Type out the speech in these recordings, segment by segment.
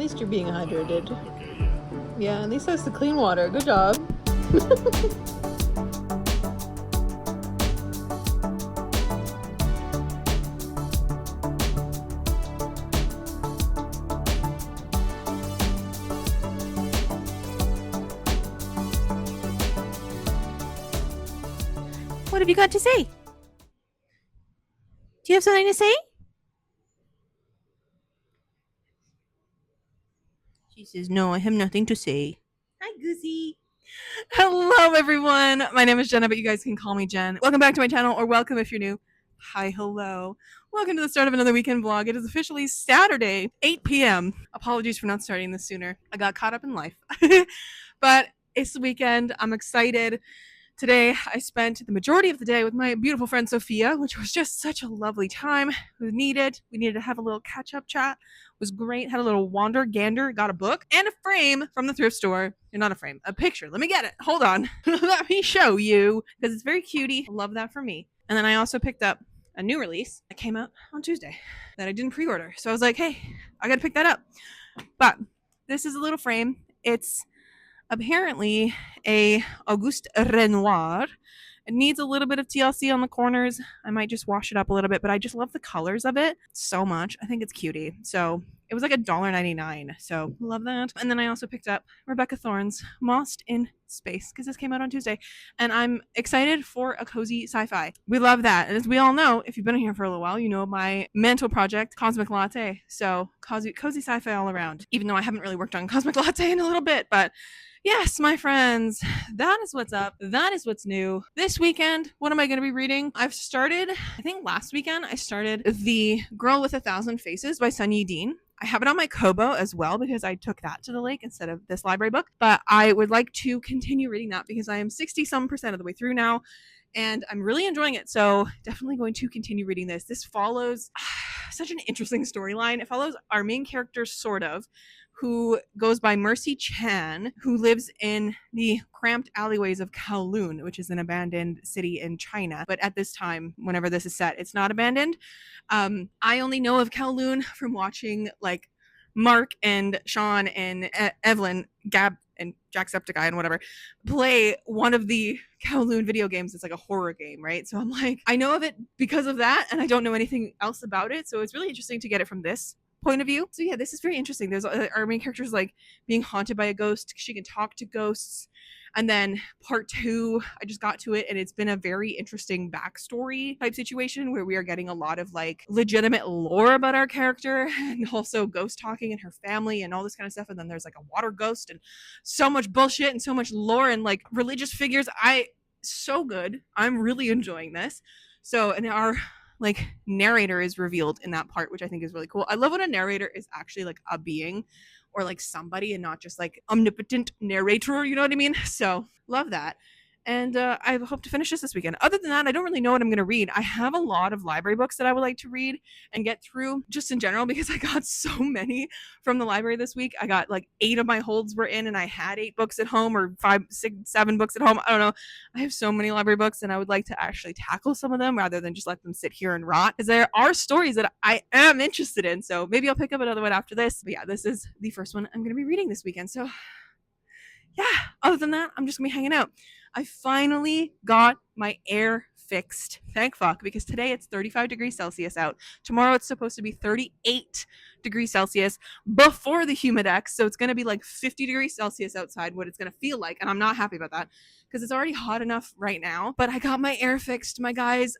least you're being hydrated. Okay, yeah. Yeah, at least that's the clean water. Good job. What have you got to say? Do you have something to say? She says, no, I have nothing to say. Hi, Goosey. Hello, everyone. My name is Jenna, but you guys can call me Jen. Welcome back to my channel, or welcome if you're new. Hi, hello. Welcome to the start of another weekend vlog. It is officially Saturday, 8 p.m. Apologies for not starting this sooner. I got caught up in life. But it's the weekend. I'm excited. Today, I spent the majority of the day with my beautiful friend Sophia, which was just such a lovely time. It was needed. We needed to have a little catch-up chat. It was great. Had a little wander, gander, got a book and a frame from the thrift store. Not a frame, a picture. Let me get it. Hold on. Let me show you, because it's very cutie. Love that for me. And then I also picked up a new release that came out on Tuesday that I didn't pre-order. So I was like, hey, I got to pick that up. But this is a little frame. It's apparently a Auguste Renoir. It needs a little bit of TLC on the corners. I might just wash it up a little bit, but I just love the colors of it so much. I think it's cutie. So it was like $1.99. So love that. And then I also picked up Rebecca Thorne's Lost in Space, because this came out on Tuesday. And I'm excited for a cozy sci-fi. We love that. And as we all know, if you've been here for a little while, you know my mental project, Cosmic Latte. So cozy sci-fi all around. Even though I haven't really worked on Cosmic Latte in a little bit, but yes, my friends, that is what's up. That is what's new. This weekend, what am I going to be reading? I think last weekend, I started The Girl with 1,000 Faces by Sun Yi Dean. I have it on my Kobo as well because I took that to the lake instead of this library book. But I would like to continue reading that because I am 60-some% of the way through now. And I'm really enjoying it. So definitely going to continue reading this. This follows such an interesting storyline. It follows our main character, sort of, who goes by Mercy Chan, who lives in the cramped alleyways of Kowloon, which is an abandoned city in China. But at this time, whenever this is set, it's not abandoned. I only know of Kowloon from watching like Mark and Sean and Evelyn, Gab and Jacksepticeye and whatever, play one of the Kowloon video games. It's like a horror game, right? So I'm like, I know of it because of that, and I don't know anything else about it. So it's really interesting to get it from this point of view. So yeah, this is very interesting. There's our main character is like being haunted by a ghost. She can talk to ghosts. And then part 2, I just got to it, and it's been a very interesting backstory type situation where we are getting a lot of like legitimate lore about our character, and also ghost talking and her family and all this kind of stuff. And then there's like a water ghost and so much bullshit and so much lore and like religious figures. So good. I'm really enjoying this. So, and our like narrator is revealed in that part, which I think is really cool. I love when a narrator is actually like a being or like somebody and not just like omnipotent narrator, you know what I mean? So love that. And I hope to finish this weekend. Other than that, I don't really know what I'm going to read. I have a lot of library books that I would like to read and get through just in general because I got so many from the library this week. I got like 8 of my holds were in, and I had 8 books at home, or 5, 6, 7 books at home. I don't know. I have so many library books, and I would like to actually tackle some of them rather than just let them sit here and rot, because there are stories that I am interested in. So maybe I'll pick up another one after this. But yeah, this is the first one I'm going to be reading this weekend. So yeah, other than that, I'm just going to be hanging out. I finally got my air fixed. Thank fuck, because today it's 35 degrees Celsius out. Tomorrow it's supposed to be 38 degrees Celsius before the humidex. So it's going to be like 50 degrees Celsius outside, what it's going to feel like. And I'm not happy about that because it's already hot enough right now. But I got my air fixed, my guys,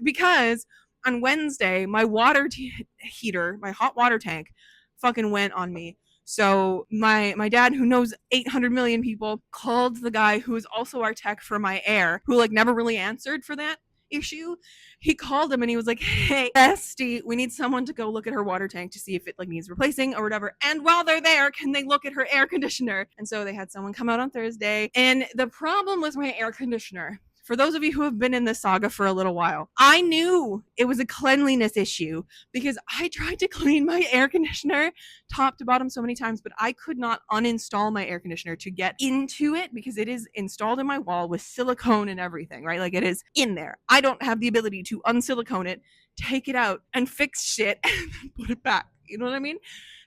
because on Wednesday, my water heater, my hot water tank fucking went on me. So my dad, who knows 800 million people, called the guy who is also our tech for my air, who like never really answered for that issue. He called him and he was like, hey, bestie, we need someone to go look at her water tank to see if it like needs replacing or whatever. And while they're there, can they look at her air conditioner? And so they had someone come out on Thursday. And the problem with my air conditioner, for those of you who have been in this saga for a little while, I knew it was a cleanliness issue because I tried to clean my air conditioner top to bottom so many times, but I could not uninstall my air conditioner to get into it because it is installed in my wall with silicone and everything, right? Like it is in there. I don't have the ability to unsilicone it, take it out and fix shit and then put it back. You know what I mean?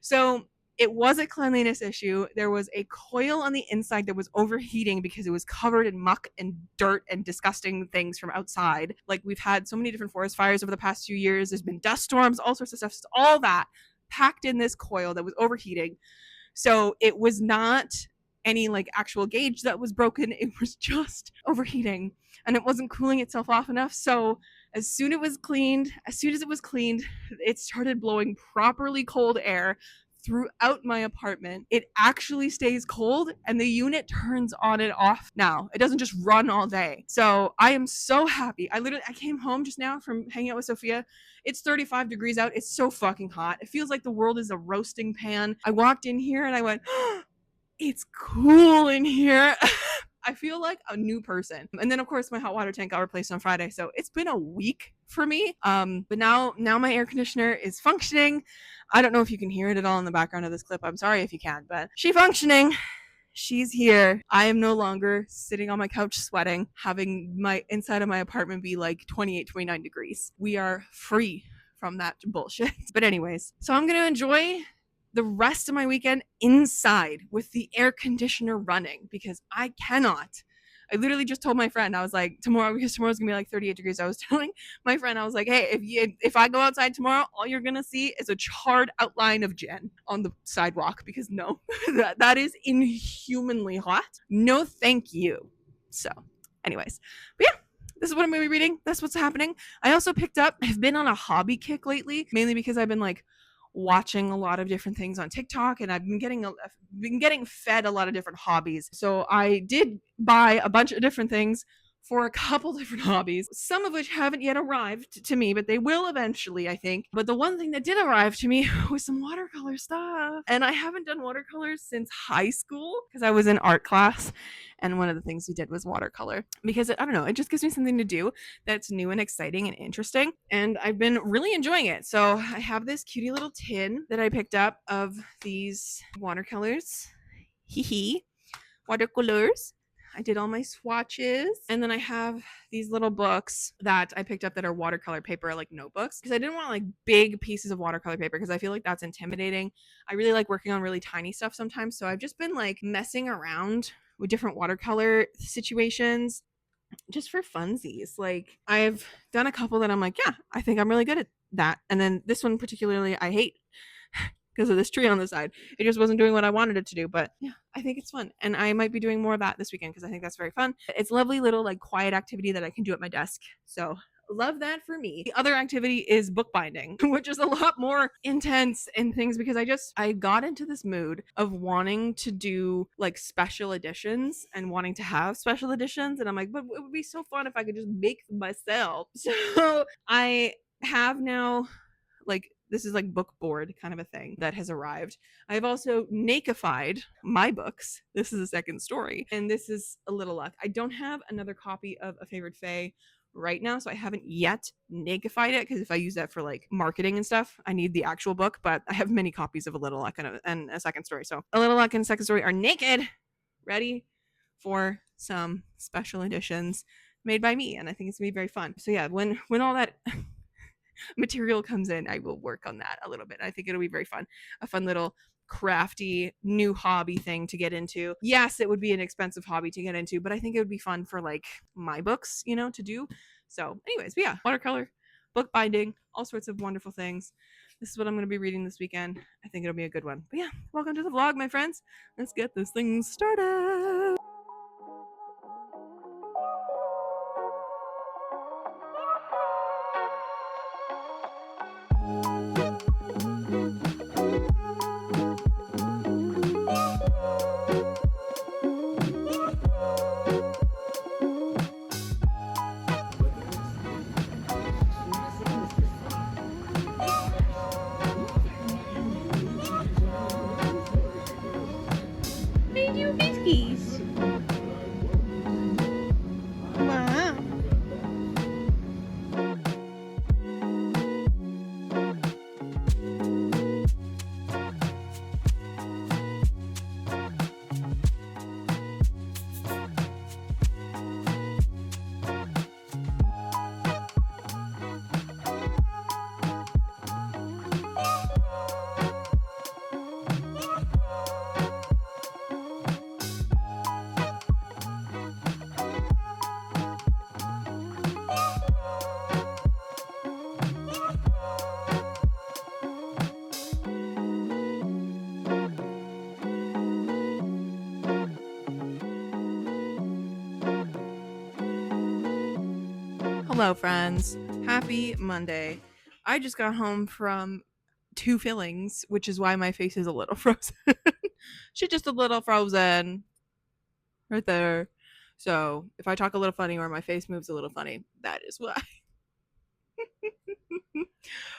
So It was a cleanliness issue. There was a coil on the inside that was overheating because it was covered in muck and dirt and disgusting things from outside. Like, we've had so many different forest fires over the past few years. There's been dust storms, all sorts of stuff. So all that packed in this coil that was overheating. So it was not any like actual gauge that was broken. It was just overheating and it wasn't cooling itself off enough. So as soon as it was cleaned, it started blowing properly cold air throughout my apartment. It actually stays cold and the unit turns on and off now. It doesn't just run all day. So I am so happy. I came home just now from hanging out with Sophia. It's 35 degrees out. It's so fucking hot. It feels like the world is a roasting pan. I walked in here and I went, oh, it's cool in here. I feel like a new person. And then of course my hot water tank got replaced on Friday. So it's been a week for me. But now my air conditioner is functioning. I don't know if you can hear it at all in the background of this clip. I'm sorry if you can, but she's functioning. She's here. I am no longer sitting on my couch sweating, having my inside of my apartment be like 28, 29 degrees. We are free from that bullshit. But anyways, so I'm going to enjoy the rest of my weekend inside with the air conditioner running because I cannot. I literally just told my friend, I was like, because tomorrow's gonna be like 38 degrees. I was telling my friend, I was like, hey, if I go outside tomorrow, all you're gonna see is a charred outline of Jen on the sidewalk because no, that is inhumanly hot. No, thank you. So, anyways, but yeah. This is what I'm going to be reading. That's what's happening. I also I've been on a hobby kick lately, mainly because I've been like watching a lot of different things on TikTok and I've been getting fed a lot of different hobbies. So I did buy a bunch of different things for a couple different hobbies, some of which haven't yet arrived to me, but they will eventually, I think. But the one thing that did arrive to me was some watercolor stuff. And I haven't done watercolors since high school because I was in art class. And one of the things we did was watercolor because I don't know, it just gives me something to do that's new and exciting and interesting. And I've been really enjoying it. So I have this cutie little tin that I picked up of these watercolors. Watercolors. I did all my swatches. And then I have these little books that I picked up that are watercolor paper, like notebooks, because I didn't want like big pieces of watercolor paper because I feel like that's intimidating. I really like working on really tiny stuff sometimes. So I've just been like messing around with different watercolor situations just for funsies. Like I've done a couple that I'm like, yeah, I think I'm really good at that. And then this one particularly I hate because of this tree on the side. It just wasn't doing what I wanted it to do. But yeah, I think it's fun. And I might be doing more of that this weekend because I think that's very fun. It's a lovely little like quiet activity that I can do at my desk. So love that for me. The other activity is bookbinding, which is a lot more intense and things because I got into this mood of wanting to do like special editions and wanting to have special editions. And I'm like, but it would be so fun if I could just make them myself. So I have now like this is like book board kind of a thing that has arrived. I've also nakeified my books. This is a second story. And this is a little luck. I don't have another copy of A Favorite Fae right now, so I haven't yet nakeified it because if I use that for like marketing and stuff, I need the actual book. But I have many copies of A Little Luck and a second story. So A Little Luck and Second Story are naked, ready for some special editions made by me. And I think it's gonna be very fun. So yeah, when all that material comes in, I will work on that a little bit. I think it'll be very fun. A fun little crafty new hobby thing to get into. Yes, it would be an expensive hobby to get into, but I think it would be fun for like my books, to do. So anyways, but yeah, watercolor, book binding, all sorts of wonderful things. This is what I'm going to be reading this weekend. I think it'll be a good one. But yeah, welcome to the vlog, my friends. Let's get this thing started. Hello, friends. Happy Monday. I just got home from 2 fillings, which is why my face is a little frozen. She's just a little frozen right there. So if I talk a little funny or my face moves a little funny, that is why.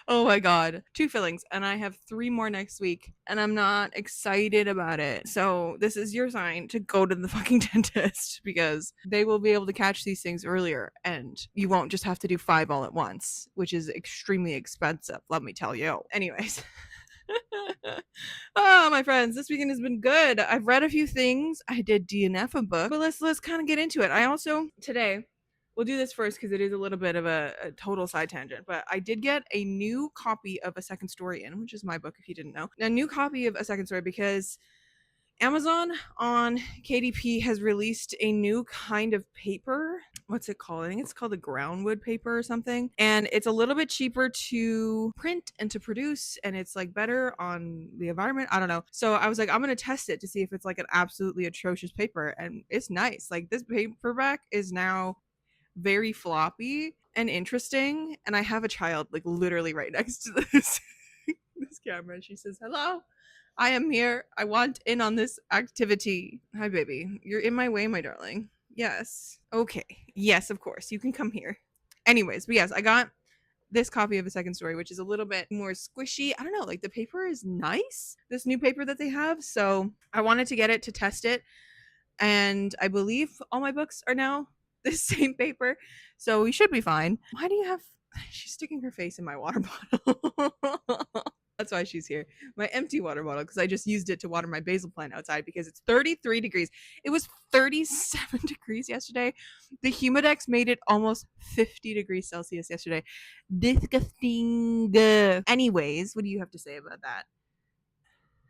Oh my god, 2 fillings, and I have 3 more next week, and I'm not excited about it. So this is your sign to go to the fucking dentist because they will be able to catch these things earlier, and you won't just have to do 5 all at once, which is extremely expensive, let me tell you. Anyways. Oh, my friends, this weekend has been good. I've read a few things. I did DNF a book, but let's kind of get into it. I also today we'll do this first because it is a little bit of a total side tangent, but I did get a new copy of A Second Story in, which is my book if you didn't know. A new copy of A Second Story because Amazon on KDP has released a new kind of paper. What's it called? I think it's called the groundwood paper or something. And it's a little bit cheaper to print and to produce, and it's like better on the environment. I don't know. So I was like, I'm going to test it to see if it's like an absolutely atrocious paper. And it's nice. Like this paperback is now very floppy and interesting. And I have a child like literally right next to this, this camera. She says, hello. I am here. I want in on this activity. Hi, baby. You're in my way, my darling. Yes. Okay. Yes, of course. You can come here. Anyways, but yes, I got this copy of A Second Story, which is a little bit more squishy. I don't know. Like the paper is nice. This new paper that they have. So I wanted to get it to test it. And I believe all my books are now the same paper. So we should be fine. Why do you have... She's sticking her face in my water bottle. That's why she's here. My empty water bottle, because I just used it to water my basil plant outside because it's 33 degrees. It was 37 degrees yesterday. The Humidex made it almost 50 degrees Celsius yesterday. Disgusting. Anyways, what do you have to say about that?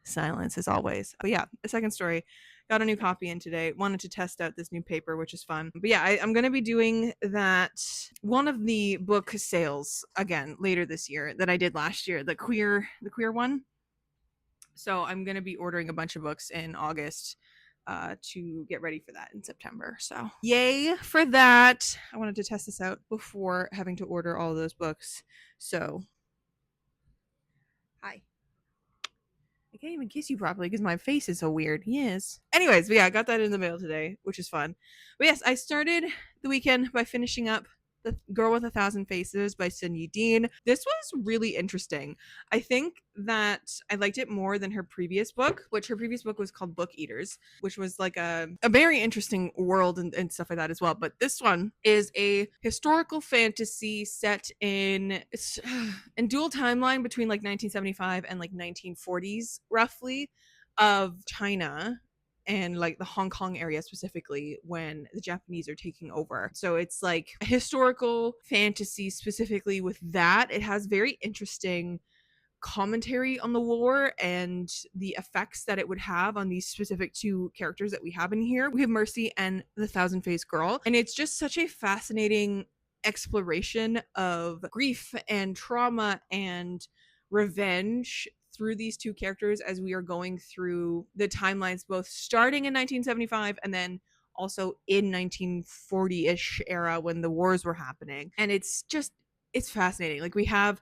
Silence as always. But yeah, A Second Story. Got a new copy in today. Wanted to test out this new paper, which is fun. But yeah, I'm going to be doing that. One of the book sales again later this year that I did last year, the queer one. So I'm going to be ordering a bunch of books in August to get ready for that in September. So yay for that. I wanted to test this out before having to order all of those books. So hi. I can't even kiss you properly because my face is so weird. Yes. Anyways, but yeah, I got that in the mail today, which is fun. But yes, I started the weekend by finishing up The Girl with a Thousand Faces by Cindy Dean. This was really interesting. I think that I liked it more than her previous book, which her previous book was called Book Eaters, which was like a very interesting world and stuff like that as well. But this one is a historical fantasy set in dual timeline between like 1975 and like 1940s roughly of China and like the Hong Kong area specifically when the Japanese are taking over. So it's like a historical fantasy specifically with that. It has very interesting commentary on the war and the effects that it would have on these specific 2 characters that we have in here. We have Mercy and the Thousand Faced Girl, and it's just such a fascinating exploration of grief and trauma and revenge through these 2 characters as we are going through the timelines, both starting in 1975 and then also in 1940-ish era when the wars were happening. And it's fascinating. Like we have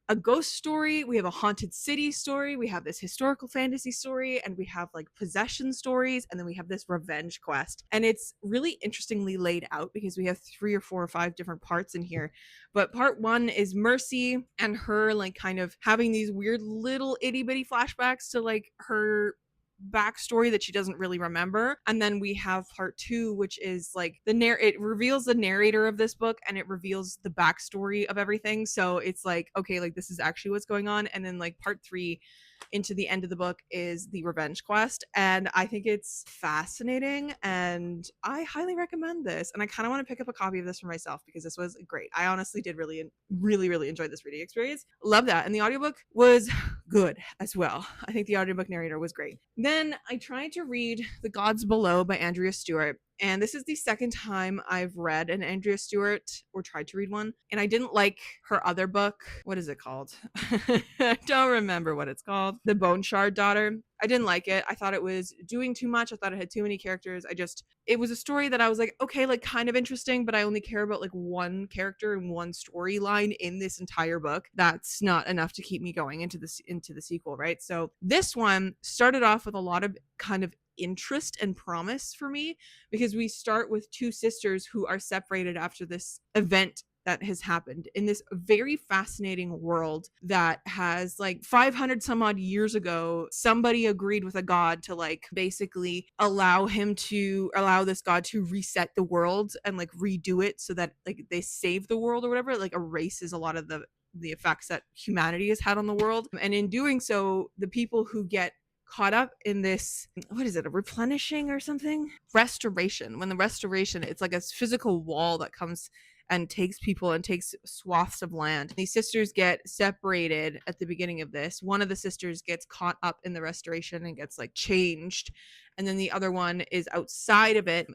a ghost story, we have a haunted city story, we have this historical fantasy story, and we have like possession stories, and then we have this revenge quest. And it's really interestingly laid out because we have 3 or 4 or 5 different parts in here. But part 1 is Mercy and her like kind of having these weird little itty bitty flashbacks to like her backstory that she doesn't really remember. And then we have part 2, which is like it reveals the narrator of this book and it reveals the backstory of everything. So it's like, okay, like this is actually what's going on. And then like part 3 into the end of the book is the revenge quest, and I think it's fascinating and I highly recommend this. And I kind of want to pick up a copy of this for myself because this was great. I honestly did really enjoy this reading experience. Love that. And the audiobook was good as well. I think the audiobook narrator was great. Then I tried to read The Gods Below by Andrea Stewart. And this is the second time I've read an Andrea Stewart or tried to read one. And I didn't like her other book. What is it called? I don't remember what it's called. The Bone Shard Daughter. I didn't like it. I thought it was doing too much. I thought it had too many characters. It was a story that I was like, okay, like kind of interesting, but I only care about like one character and one storyline in this entire book. That's not enough to keep me going into the sequel, right? So this one started off with a lot of kind of interest and promise for me, because we start with two sisters who are separated after this event that has happened in this very fascinating world that has like 500 some odd years ago, somebody agreed with a god to like basically allow this god to reset the world and like redo it so that like they save the world or whatever, like erases a lot of the effects that humanity has had on the world. And in doing so, the people who get caught up in this, what is it, a replenishing or something, restoration, when the restoration, it's like a physical wall that comes and takes people and takes swaths of land. These sisters get separated at the beginning of this. One of the sisters gets caught up in the restoration and gets like changed, and then the other one is outside of it,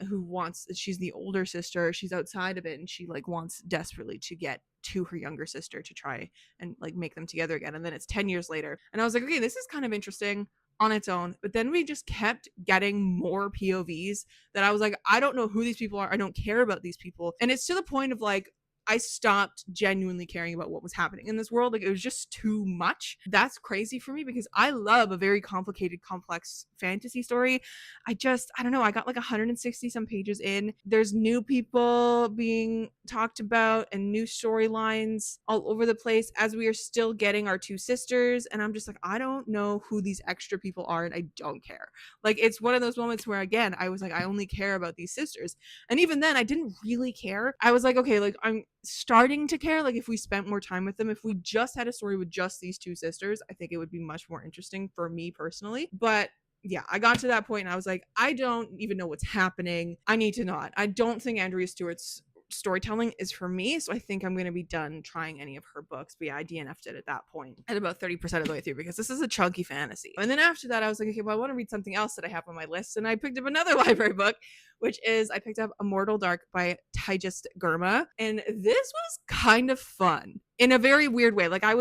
she's the older sister, she's outside of it, and she like wants desperately to get to her younger sister to try and like make them together again. And then it's 10 years later, and I was like, okay, this is kind of interesting on its own. But then we just kept getting more POVs that I was like, I don't know who these people are. I don't care about these people. And it's to the point of like, I stopped genuinely caring about what was happening in this world. Like, it was just too much. That's crazy for me because I love a very complicated, complex fantasy story. I don't know. I got like 160 some pages in. There's new people being talked about and new storylines all over the place as we are still getting our two sisters. And I'm just like, I don't know who these extra people are, and I don't care. Like, it's one of those moments where, again, I was like, I only care about these sisters. And even then, I didn't really care. I was like, okay, like, I'm starting to care. Like, if we spent more time with them, if we just had a story with just these two sisters, I think it would be much more interesting for me personally. But yeah, I got to that point and I was like, I don't even know what's happening. I need to not. I don't think Andrea Stewart's storytelling is for me, so I think I'm going to be done trying any of her books. But yeah, I DNF'd it at that point at about 30% of the way through because this is a chunky fantasy. And then after that, I was like, okay, well, I want to read something else that I have on my list, and I picked up another library book, which is I picked up Immortal Dark by Tigist Gurma, and this was kind of fun in a very weird way. Like, I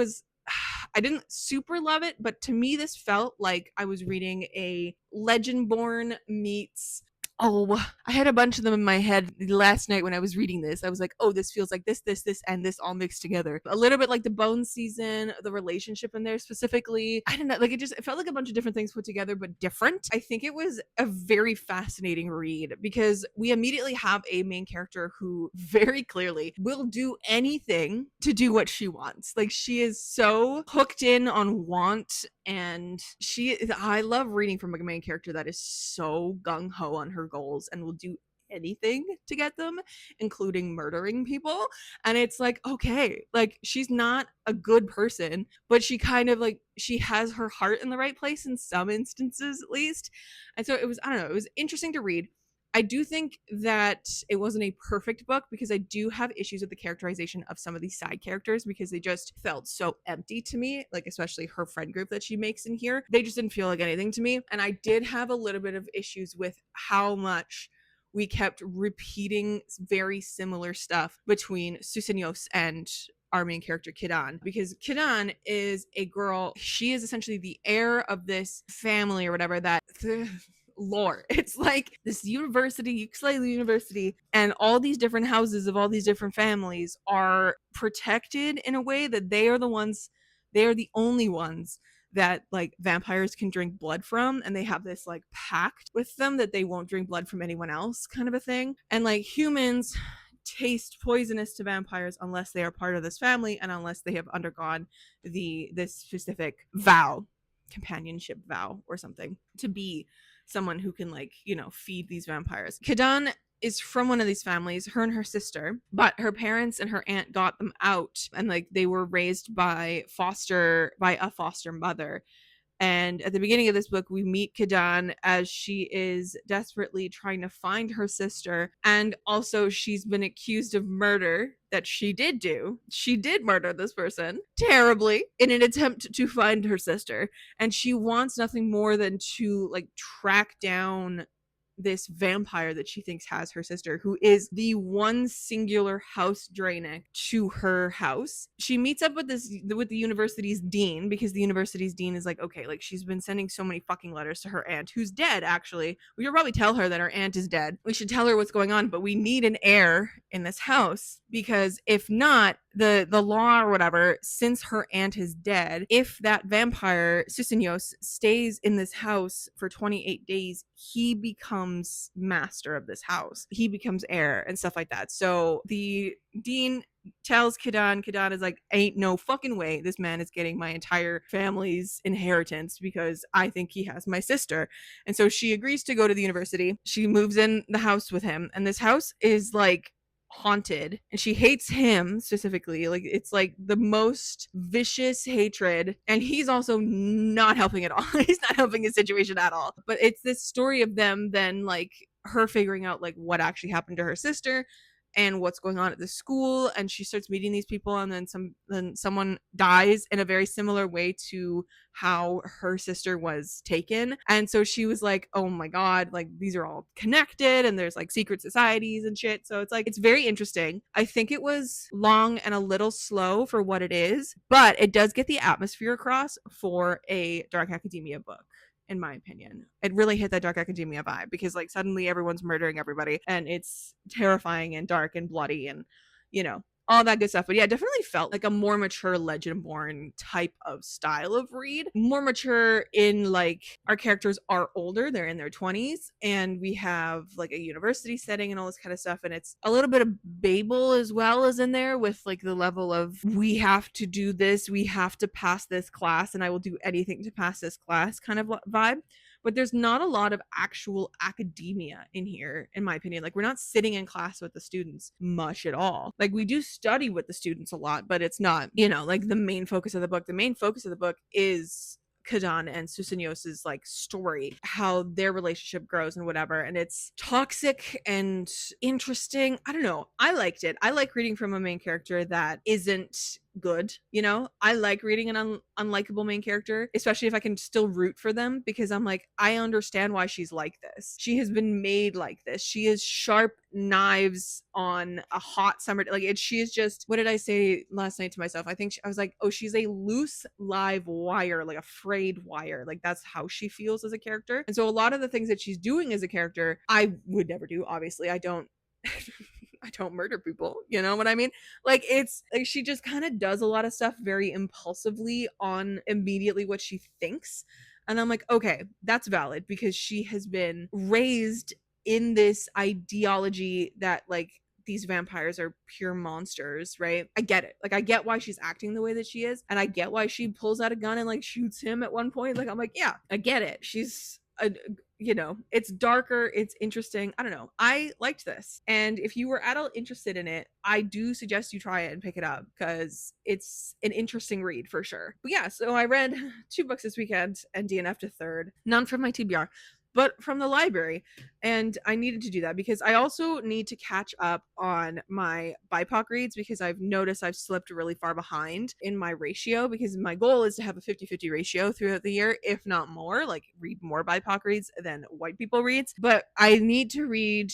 didn't super love it, but to me this felt like I was reading a Legendborn meets, oh, I had a bunch of them in my head last night when I was reading this. I was like, oh, this feels like this, and this all mixed together. A little bit like the Bone season, the relationship in there specifically. I don't know, like it felt like a bunch of different things put together, but different. I think it was a very fascinating read because we immediately have a main character who very clearly will do anything to do what she wants. Like, she is so hooked in on want, and I love reading from a main character that is so gung-ho on her goals and will do anything to get them, including murdering people. And it's like, okay, like, she's not a good person, but she kind of like, she has her heart in the right place in some instances at least. And so it was, I don't know, it was interesting to read. I do think that it wasn't a perfect book because I do have issues with the characterization of some of these side characters because they just felt so empty to me, like especially her friend group that she makes in here. They just didn't feel like anything to me. And I did have a little bit of issues with how much we kept repeating very similar stuff between Susenyos and our main character Kidan, because Kidan is a girl. She is essentially the heir of this family or whatever that lore. It's like this university, Ukulele University, and all these different houses of all these different families are protected in a way that they are the only ones that like vampires can drink blood from, and they have this like pact with them that they won't drink blood from anyone else, kind of a thing. And like, humans taste poisonous to vampires unless they are part of this family and unless they have undergone this specific vow, companionship vow or something, to be someone who can, like, you know, feed these vampires. Kidan is from one of these families, her and her sister, but her parents and her aunt got them out, and like they were raised by a foster mother. And at the beginning of this book, we meet Kidan as she is desperately trying to find her sister. And also, she's been accused of murder that she did do. She did murder this person terribly in an attempt to find her sister. And she wants nothing more than to like track down this vampire that she thinks has her sister, who is the one singular house Draenic to her house. She meets up with the university's dean, because the university's dean is like, okay, like she's been sending so many fucking letters to her aunt, who's dead actually. We should probably tell her that her aunt is dead. We should tell her what's going on, but we need an heir in this house, because if not, the law or whatever, since her aunt is dead, if that vampire Susinios stays in this house for 28 days, he becomes master of this house. He becomes heir and stuff like that. So the dean tells Kadan is like, ain't no fucking way this man is getting my entire family's inheritance because I think he has my sister. And so she agrees to go to the university. She moves in the house with him, and this house is like haunted, and she hates him specifically. Like, it's like the most vicious hatred, and he's also not helping at all. He's not helping his situation at all. But it's this story of them then, like, her figuring out like what actually happened to her sister and what's going on at the school, and she starts meeting these people, and then someone dies in a very similar way to how her sister was taken. And so she was like, oh my god, like these are all connected, and there's like secret societies and shit. So it's like, it's very interesting. I think it was long and a little slow for what it is, but it does get the atmosphere across for a dark academia book. In my opinion, it really hit that dark academia vibe, because like suddenly everyone's murdering everybody, and it's terrifying and dark and bloody and, you know, all that good stuff. But yeah, it definitely felt like a more mature Legendborn type of style of read. More mature in like, our characters are older, they're in their 20s, and we have like a university setting and all this kind of stuff. And it's a little bit of Babel as well as in there, with like the level of, we have to do this, we have to pass this class, and I will do anything to pass this class kind of vibe. But there's not a lot of actual academia in here, in my opinion. Like, we're not sitting in class with the students much at all. Like, we do study with the students a lot, but it's not, you know, like the main focus of the book. The main focus of the book is Kadan and Susinios's like story, how their relationship grows and whatever. And it's toxic and interesting. I don't know. I liked it. I like reading from a main character that isn't good, you know. I like reading an unlikable main character, especially if I can still root for them, because I'm like, I understand why she's like this. She has been made like this. She is sharp knives on a hot summer, like she is just, what did I say last night to myself? I think I was like, oh, she's a loose live wire, like a frayed wire. Like, that's how she feels as a character. And so a lot of the things that she's doing as a character, I would never do. Obviously, I don't I don't murder people, you know what I mean? Like, it's like she just kind of does a lot of stuff very impulsively on immediately what she thinks. And I'm like, okay, that's valid, because she has been raised in this ideology that like these vampires are pure monsters, right? I get it. Like, I get why she's acting the way that she is, and I get why she pulls out a gun and like shoots him at one point. Like, I'm like, yeah, I get it. She's a, you know, it's darker, it's interesting. I don't know. I liked this. And if you were at all interested in it, I do suggest you try it and pick it up, because it's an interesting read for sure. But yeah, so I read 2 books this weekend and DNF'd a third. None from my TBR, but from the library. And I needed to do that because I also need to catch up on my BIPOC reads, because I've noticed I've slipped really far behind in my ratio, because my goal is to have a 50-50 ratio throughout the year, if not more, like read more BIPOC reads than white people reads. But I need to read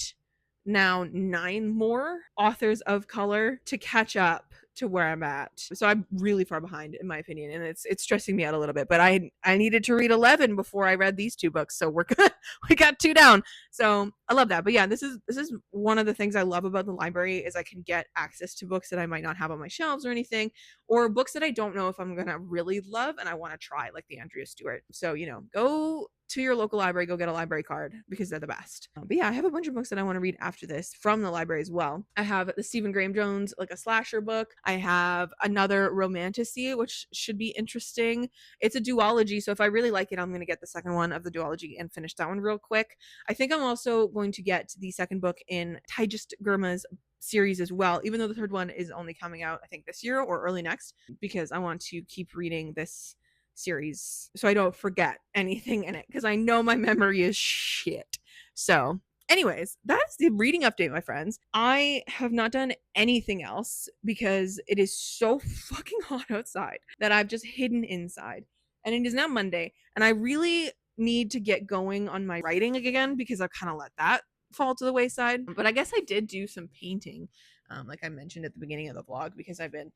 now 9 more authors of color to catch up to where I'm at. So I'm really far behind, in my opinion, and it's stressing me out a little bit. But I needed to read 11 before I read these 2 books, so we're good. We got 2 down. So I love that. But yeah, this is one of the things I love about the library, is I can get access to books that I might not have on my shelves or anything, or books that I don't know if I'm gonna really love and I want to try, like the Andrea Stewart. So, you know, go to your local library, go get a library card, because they're the best. But yeah, I have a bunch of books that I want to read after this from the library as well. I have the Stephen Graham Jones, like a slasher book. I have another romantasy, which should be interesting. It's a duology, so if I really like it, I'm going to get the second one of the duology and finish that one real quick. I think I'm also going to get the second book in Taijist Gurma's series as well, even though the third one is only coming out, I think, this year or early next, because I want to keep reading this series so I don't forget anything in it, because I know my memory is shit. So anyways, that's the reading update, my friends. I have not done anything else because it is so fucking hot outside that I've just hidden inside. And it is now Monday, and I really need to get going on my writing again because I've kind of let that fall to the wayside. But I guess I did do some painting, like I mentioned at the beginning of the vlog, because I've been,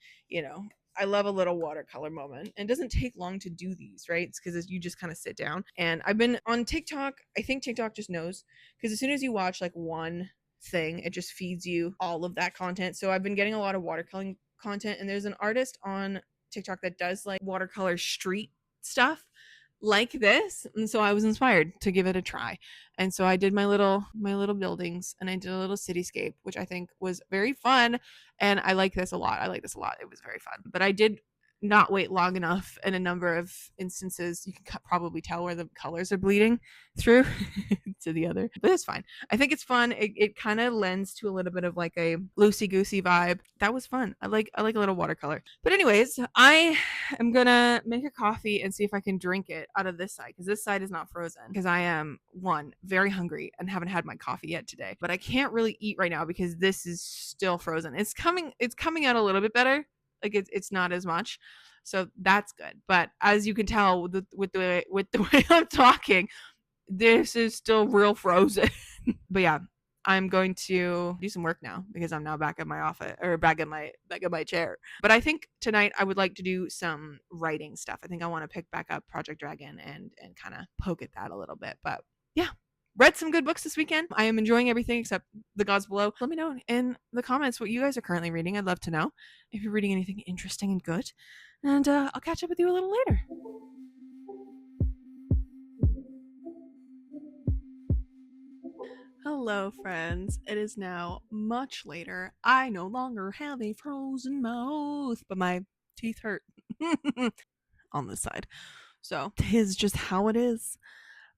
I love a little watercolor moment, and it doesn't take long to do these, right? It's because you just kind of sit down. And I've been on TikTok. I think TikTok just knows, because as soon as you watch like one thing, it just feeds you all of that content. So I've been getting a lot of watercoloring content, and there's an artist on TikTok that does like watercolor street stuff like this, and so I was inspired to give it a try. And so I did my little buildings, and I did a little cityscape, which I think was very fun, and I like this a lot. It was very fun. But I did not wait long enough in a number of instances. You can probably tell where the colors are bleeding through to the other, but it's fine. I think it's fun. It kind of lends to a little bit of like a loosey goosey vibe. That was fun. I like a little watercolor. But anyways, I am gonna make a coffee and see if I can drink it out of this side, because this side is not frozen, because I am very hungry and haven't had my coffee yet today. But I can't really eat right now because this is still frozen. It's coming out a little bit better. Like it's not as much, so that's good. But as you can tell with the way I'm talking, this is still real frozen. But yeah, I'm going to do some work now because I'm now back at my office, or back at my chair. But I think tonight I would like to do some writing stuff. I think I want to pick back up Project Dragon and kind of poke at that a little bit. But yeah, read some good books this weekend. I am enjoying everything except The Gods Below. Let me know in the comments what you guys are currently reading. I'd love to know if you're reading anything interesting and good. And I'll catch up with you a little later. Hello, friends. It is now much later. I no longer have a frozen mouth, but my teeth hurt on this side. So, tis just how it is.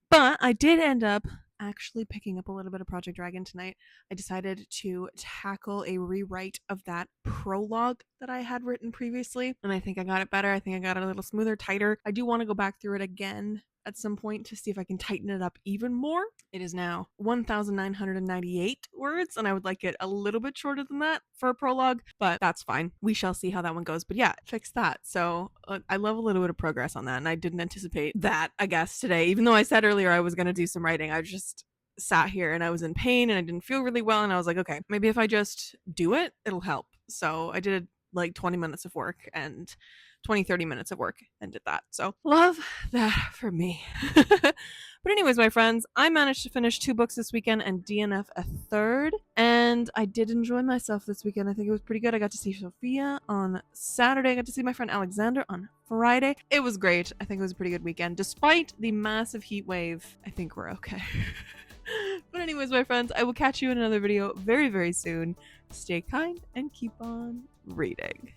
But I did end up actually picking up a little bit of Project Dragon tonight. I decided to tackle a rewrite of that prologue that I had written previously, and I think I got it better. I think I got it a little smoother, tighter. I do want to go back through it again at some point to see if I can tighten it up even more. It is now 1,998 words, and I would like it a little bit shorter than that for a prologue, but that's fine. We shall see how that one goes. But yeah, fix that. So I love a little bit of progress on that, and I didn't anticipate that, I guess, today. Even though I said earlier I was going to do some writing, I just sat here and I was in pain and I didn't feel really well, and I was like, okay, maybe if I just do it, it'll help. So I did like 20 minutes of work and 20-30 minutes of work and did that. So love that for me. But anyways, my friends, I managed to finish 2 books this weekend and DNF a third, and I did enjoy myself this weekend. I think it was pretty good. I got to see Sophia on Saturday. I got to see my friend Alexander on Friday. It was great. I think it was a pretty good weekend. Despite the massive heat wave, I think we're okay. But anyways, my friends, I will catch you in another video very, very soon. Stay kind and keep on reading.